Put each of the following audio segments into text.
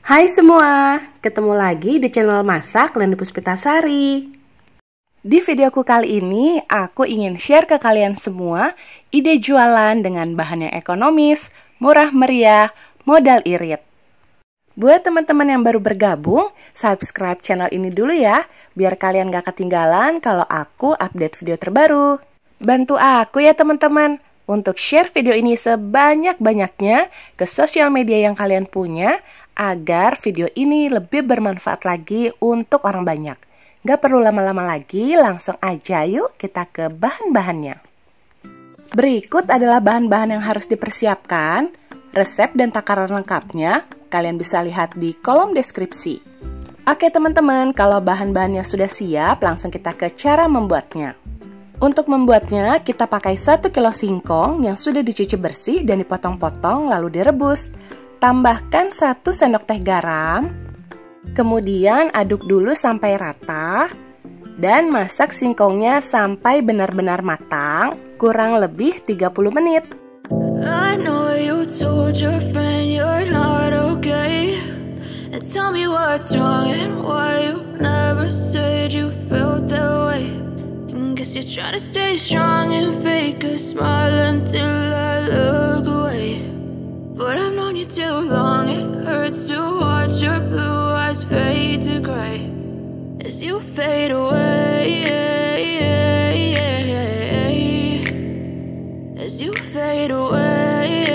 Hai semua, ketemu lagi di channel Masak Leni Puspitasari. Di videoku kali ini, aku ingin share ke kalian semua ide jualan dengan bahan yang ekonomis, murah meriah, modal irit. Buat teman-teman yang baru bergabung, subscribe channel ini dulu ya, biar kalian gak ketinggalan kalau aku update video terbaru. Bantu aku ya teman-teman, untuk share video ini sebanyak-banyaknya ke sosial media yang kalian punya, agar video ini lebih bermanfaat lagi untuk orang banyak. Gak perlu lama-lama lagi, langsung aja yuk kita ke bahan-bahannya. Berikut adalah bahan-bahan yang harus dipersiapkan. Resep dan takaran lengkapnya kalian bisa lihat di kolom deskripsi. Oke teman-teman, kalau bahan-bahannya sudah siap, langsung kita ke cara membuatnya. Untuk membuatnya, kita pakai 1 kilo singkong yang sudah dicuci bersih dan dipotong-potong lalu direbus. Tambahkan 1 sendok teh garam. Kemudian aduk dulu sampai rata. Dan masak singkongnya sampai benar-benar matang, kurang lebih 30 menit. I know you told your friend you're not okay, and tell me what's wrong and why you never said you felt that way. Guess you're trying to stay strong and fake a smile until I look away. But I've known you too long, it hurts to watch your blue eyes fade to gray as you fade away, as you fade away.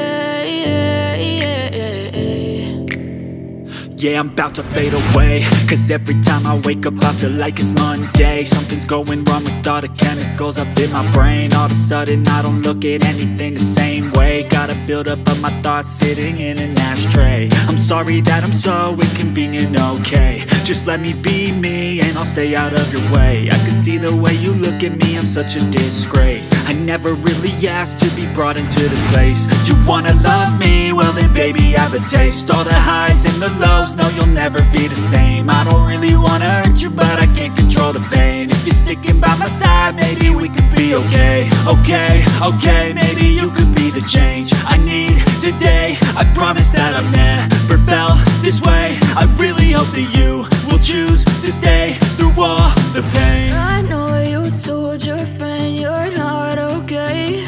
Yeah, I'm about to fade away, cause every time I wake up I feel like it's Monday. Something's going wrong with all the chemicals up in my brain. All of a sudden I don't look at anything the same way. Gotta build up of my thoughts sitting in an ashtray. I'm sorry that I'm so inconvenient, okay. Just let me be me and I'll stay out of your way. I can see the way you look at me, I'm such a disgrace. I never really asked to be brought into this place. You wanna love me? Well then baby I have a taste. All the highs and the lows, no, you'll never be the same. I don't really wanna hurt you, but I can't control the pain. If you're sticking by my side, maybe we could be okay. Okay, maybe you could be the change I need today. I promise that I've never felt this way. I really hope that you will choose to stay through all the pain. I know you told your friend you're not okay,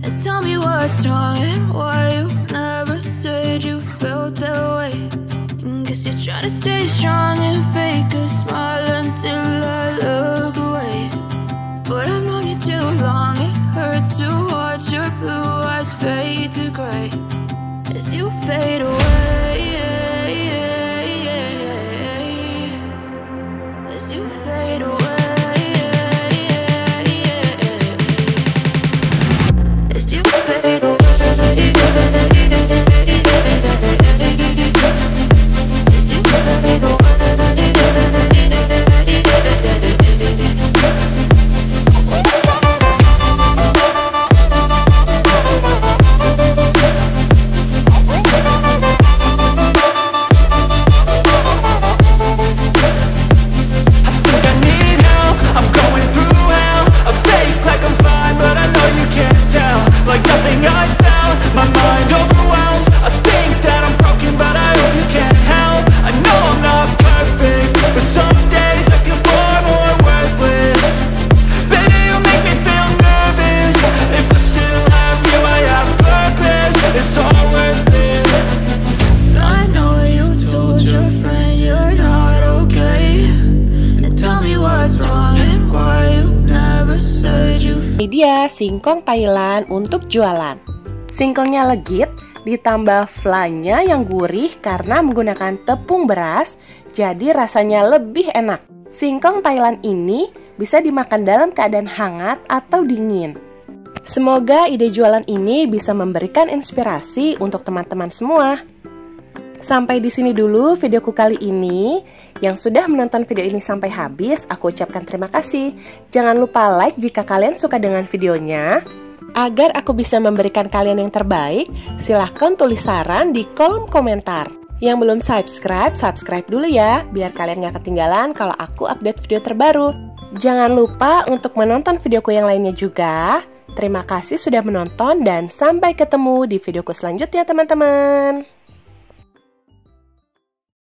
and tell me what's wrong and why you never said you felt that way. Guess you're trying to stay strong and fake a smile until I look away. But I've known you too long, it hurts to watch your blue eyes fade to gray as you fade away, as you fade away, as you fade away. Ini dia singkong Thailand untuk jualan. Singkongnya legit, ditambah flanya yang gurih karena menggunakan tepung beras, jadi rasanya lebih enak. Singkong Thailand ini bisa dimakan dalam keadaan hangat atau dingin. Semoga ide jualan ini bisa memberikan inspirasi untuk teman-teman semua. Sampai di sini dulu videoku kali ini. Yang sudah menonton video ini sampai habis, aku ucapkan terima kasih. Jangan lupa like jika kalian suka dengan videonya. Agar aku bisa memberikan kalian yang terbaik, silahkan tulis saran di kolom komentar. Yang belum subscribe, subscribe dulu ya, biar kalian gak ketinggalan kalau aku update video terbaru. Jangan lupa untuk menonton videoku yang lainnya juga. Terima kasih sudah menonton dan sampai ketemu di videoku selanjutnya teman-teman.